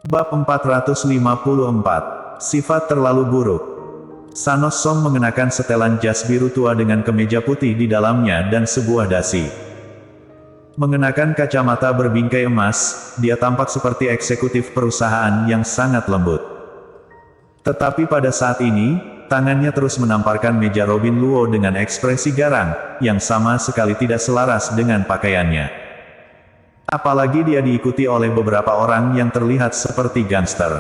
Bab 454. Sifat terlalu buruk. Sanos Song mengenakan setelan jas biru tua dengan kemeja putih di dalamnya dan sebuah dasi. Mengenakan kacamata berbingkai emas, dia tampak seperti eksekutif perusahaan yang sangat lembut. Tetapi pada saat ini, tangannya terus menamparkan meja Robin Luo dengan ekspresi garang, yang sama sekali tidak selaras dengan pakaiannya. Apalagi dia diikuti oleh beberapa orang yang terlihat seperti gangster.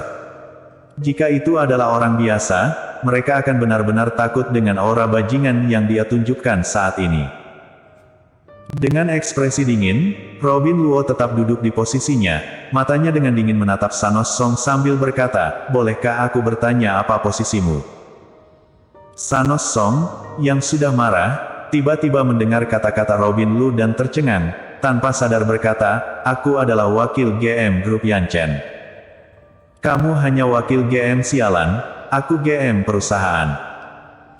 Jika itu adalah orang biasa, mereka akan benar-benar takut dengan aura bajingan yang dia tunjukkan saat ini. Dengan ekspresi dingin, Robin Luo tetap duduk di posisinya, matanya dengan dingin menatap Sanos Song sambil berkata, "Bolehkah aku bertanya apa posisimu?" Sanos Song, yang sudah marah, tiba-tiba mendengar kata-kata Robin Luo dan tercengang, tanpa sadar berkata, "Aku adalah wakil GM Grup Yanchen." "Kamu hanya wakil GM sialan, aku GM perusahaan.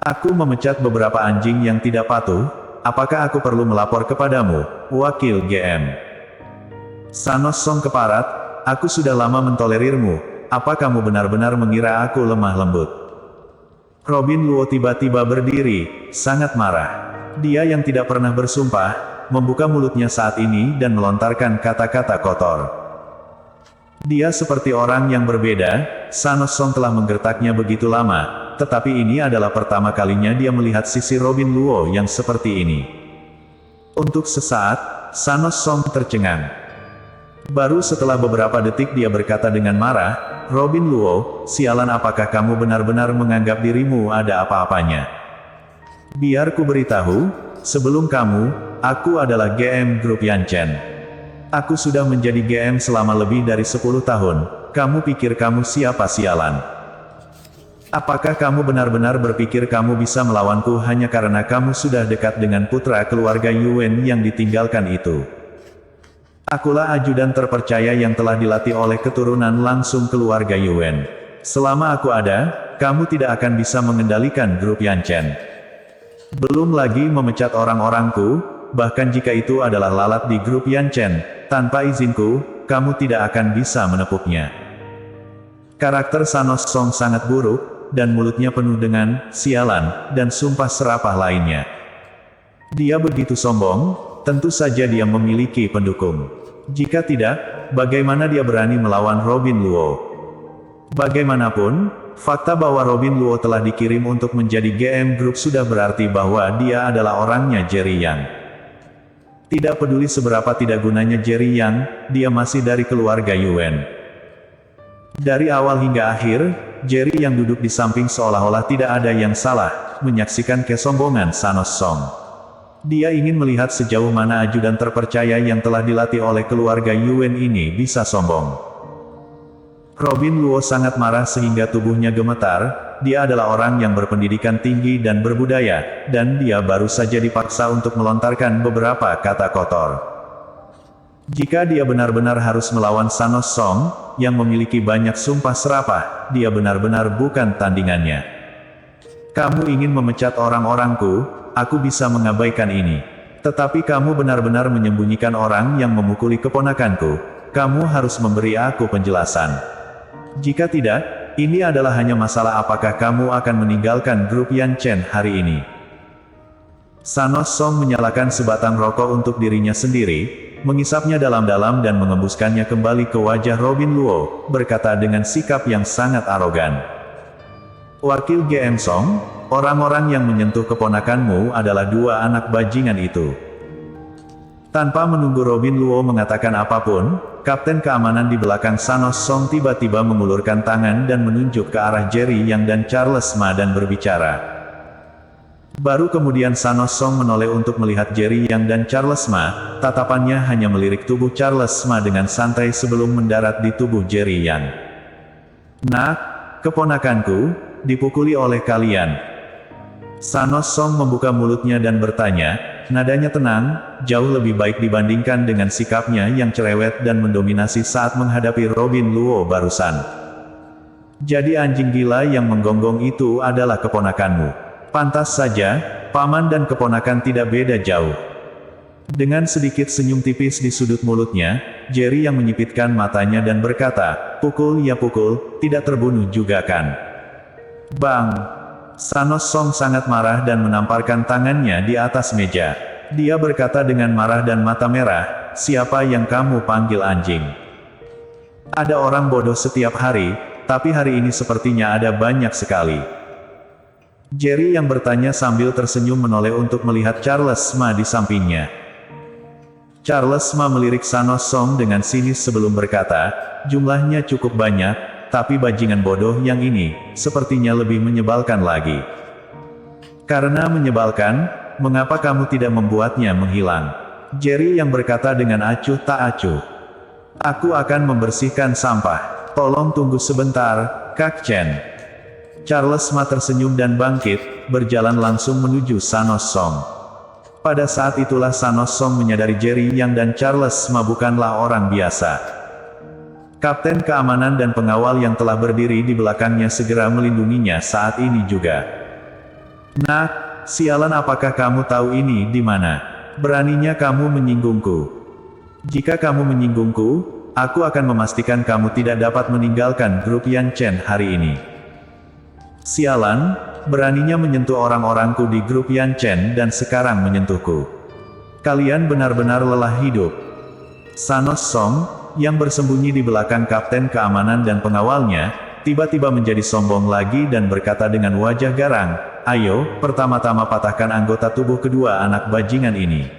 Aku memecat beberapa anjing yang tidak patuh, apakah aku perlu melapor kepadamu, wakil GM?" Sanos Song keparat, "Aku sudah lama mentolerirmu, apa kamu benar-benar mengira aku lemah lembut?" Robin Luo tiba-tiba berdiri, sangat marah. Dia yang tidak pernah bersumpah, membuka mulutnya saat ini dan melontarkan kata-kata kotor. Dia seperti orang yang berbeda, Sanos Song telah menggertaknya begitu lama, tetapi ini adalah pertama kalinya dia melihat sisi Robin Luo yang seperti ini. Untuk sesaat, Sanos Song tercengang. Baru setelah beberapa detik dia berkata dengan marah, "Robin Luo, sialan, apakah kamu benar-benar menganggap dirimu ada apa-apanya? Biar ku beritahu, sebelum kamu, aku adalah GM Grup Yanchen. Aku sudah menjadi GM selama lebih dari 10 tahun, kamu pikir kamu siapa sialan? Apakah kamu benar-benar berpikir kamu bisa melawanku hanya karena kamu sudah dekat dengan putra keluarga Yuan yang ditinggalkan itu? Akulah ajudan terpercaya yang telah dilatih oleh keturunan langsung keluarga Yuan. Selama aku ada, kamu tidak akan bisa mengendalikan Grup Yanchen. Belum lagi memecat orang-orangku, bahkan jika itu adalah lalat di Grup Yanchen, tanpa izinku, kamu tidak akan bisa menepuknya." Karakter Sanos Song sangat buruk, dan mulutnya penuh dengan sialan dan sumpah serapah lainnya. Dia begitu sombong, tentu saja dia memiliki pendukung. Jika tidak, bagaimana dia berani melawan Robin Luo? Bagaimanapun, fakta bahwa Robin Luo telah dikirim untuk menjadi GM Group sudah berarti bahwa dia adalah orangnya Jerry Yang. Tidak peduli seberapa tidak gunanya Jerry Yang, dia masih dari keluarga Yuan. Dari awal hingga akhir, Jerry yang duduk di samping seolah-olah tidak ada yang salah, menyaksikan kesombongan Sanos Song. Dia ingin melihat sejauh mana ajudan terpercaya yang telah dilatih oleh keluarga Yuan ini bisa sombong. Robin Luo sangat marah sehingga tubuhnya gemetar. Dia adalah orang yang berpendidikan tinggi dan berbudaya, dan dia baru saja dipaksa untuk melontarkan beberapa kata kotor. Jika dia benar-benar harus melawan Sanos Song, yang memiliki banyak sumpah serapah, dia benar-benar bukan tandingannya. "Kamu ingin memecat orang-orangku, aku bisa mengabaikan ini. Tetapi kamu benar-benar menyembunyikan orang yang memukuli keponakanku, kamu harus memberi aku penjelasan. Jika tidak, ini adalah hanya masalah apakah kamu akan meninggalkan Grup Yanchen hari ini." Sanos Song menyalakan sebatang rokok untuk dirinya sendiri, mengisapnya dalam-dalam dan mengembuskannya kembali ke wajah Robin Luo, berkata dengan sikap yang sangat arogan, "Wakil GM Song, orang-orang yang menyentuh keponakanmu adalah dua anak bajingan itu." Tanpa menunggu Robin Luo mengatakan apapun, Kapten Keamanan di belakang Sanos Song tiba-tiba mengulurkan tangan dan menunjuk ke arah Jerry Yang dan Charles Ma dan berbicara. Baru kemudian Sanos Song menoleh untuk melihat Jerry Yang dan Charles Ma, tatapannya hanya melirik tubuh Charles Ma dengan santai sebelum mendarat di tubuh Jerry Yang. "Nak, keponakanku, dipukuli oleh kalian." Sanos Song membuka mulutnya dan bertanya, nadanya tenang, jauh lebih baik dibandingkan dengan sikapnya yang cerewet dan mendominasi saat menghadapi Robin Luo barusan. "Jadi anjing gila yang menggonggong itu adalah keponakanmu. Pantas saja, paman dan keponakan tidak beda jauh." Dengan sedikit senyum tipis di sudut mulutnya, Jerry yang menyipitkan matanya dan berkata, "Pukul ya pukul, tidak terbunuh juga kan?" Bang! Sanos Song sangat marah dan menamparkan tangannya di atas meja. Dia berkata dengan marah dan mata merah, "Siapa yang kamu panggil anjing? Ada orang bodoh setiap hari, tapi hari ini sepertinya ada banyak sekali." Jerry yang bertanya sambil tersenyum menoleh untuk melihat Charles Ma di sampingnya. Charles Ma melirik Sanos Song dengan sinis sebelum berkata, "Jumlahnya cukup banyak, tapi bajingan bodoh yang ini, sepertinya lebih menyebalkan lagi." "Karena menyebalkan, mengapa kamu tidak membuatnya menghilang?" Jerry yang berkata dengan acuh tak acuh. "Aku akan membersihkan sampah. Tolong tunggu sebentar, Kak Chen." Charles Ma tersenyum dan bangkit, berjalan langsung menuju Sanos Song. Pada saat itulah Sanos Song menyadari Jerry Yang dan Charles Ma bukanlah orang biasa. Kapten keamanan dan pengawal yang telah berdiri di belakangnya segera melindunginya saat ini juga. "Nak, sialan, apakah kamu tahu ini di mana? Beraninya kamu menyinggungku. Jika kamu menyinggungku, aku akan memastikan kamu tidak dapat meninggalkan grup Yan Chen hari ini." "Sialan, beraninya menyentuh orang-orangku di grup Yan Chen dan sekarang menyentuhku. Kalian benar-benar lelah hidup." Sanos Song, yang bersembunyi di belakang kapten keamanan dan pengawalnya, tiba-tiba menjadi sombong lagi dan berkata dengan wajah garang, "Ayo, pertama-tama patahkan anggota tubuh kedua anak bajingan ini."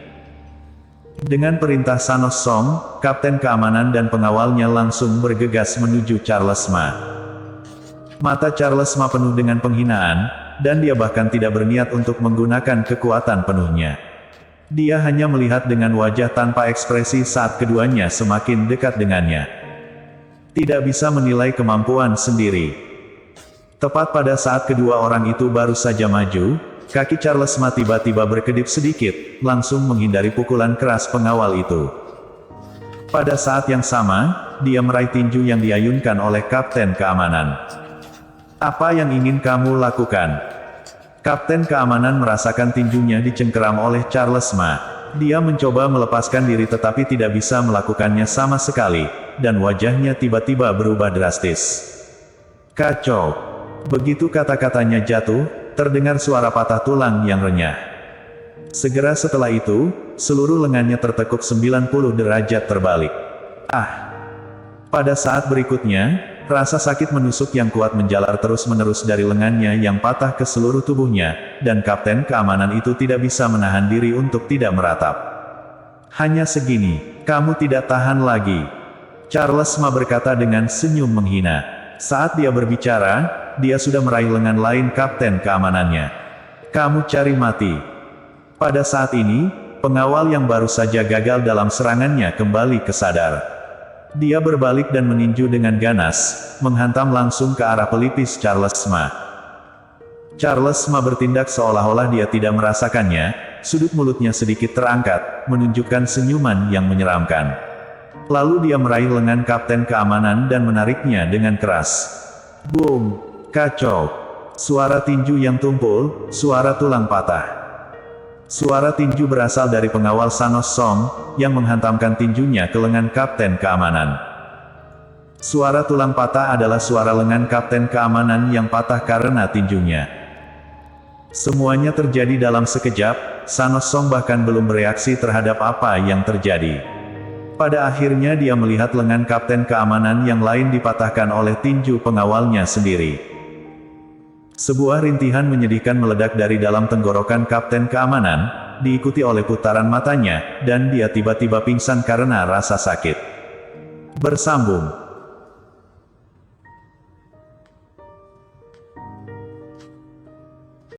Dengan perintah Sanos Song, kapten keamanan dan pengawalnya langsung bergegas menuju Charles Ma. Mata Charles Ma penuh dengan penghinaan, dan dia bahkan tidak berniat untuk menggunakan kekuatan penuhnya. Dia hanya melihat dengan wajah tanpa ekspresi saat keduanya semakin dekat dengannya. Tidak bisa menilai kemampuan sendiri. Tepat pada saat kedua orang itu baru saja maju, kaki Charles Ma tiba-tiba berkedip sedikit, langsung menghindari pukulan keras pengawal itu. Pada saat yang sama, dia meraih tinju yang diayunkan oleh kapten keamanan. "Apa yang ingin kamu lakukan?" Kapten keamanan merasakan tinjunya dicengkeram oleh Charles Ma. Dia mencoba melepaskan diri tetapi tidak bisa melakukannya sama sekali, dan wajahnya tiba-tiba berubah drastis. "Kacau!" Begitu kata-katanya jatuh, terdengar suara patah tulang yang renyah. Segera setelah itu, seluruh lengannya tertekuk 90 derajat terbalik. "Ah!" Pada saat berikutnya, rasa sakit menusuk yang kuat menjalar terus-menerus dari lengannya yang patah ke seluruh tubuhnya, dan kapten keamanan itu tidak bisa menahan diri untuk tidak meratap. "Hanya segini, kamu tidak tahan lagi." Charles Ma berkata dengan senyum menghina. Saat dia berbicara, dia sudah meraih lengan lain kapten keamanannya. "Kamu cari mati." Pada saat ini, pengawal yang baru saja gagal dalam serangannya kembali kesadar. Dia berbalik dan meninju dengan ganas, menghantam langsung ke arah pelipis Charles Ma. Charles Ma bertindak seolah-olah dia tidak merasakannya, sudut mulutnya sedikit terangkat, menunjukkan senyuman yang menyeramkan. Lalu dia meraih lengan kapten keamanan dan menariknya dengan keras. Boom! Kacau! Suara tinju yang tumpul, suara tulang patah. Suara tinju berasal dari pengawal Sanos Song, yang menghantamkan tinjunya ke lengan kapten keamanan. Suara tulang patah adalah suara lengan kapten keamanan yang patah karena tinjunya. Semuanya terjadi dalam sekejap, Sanos Song bahkan belum bereaksi terhadap apa yang terjadi. Pada akhirnya dia melihat lengan kapten keamanan yang lain dipatahkan oleh tinju pengawalnya sendiri. Sebuah rintihan menyedihkan meledak dari dalam tenggorokan kapten keamanan, diikuti oleh putaran matanya, dan dia tiba-tiba pingsan karena rasa sakit. Bersambung.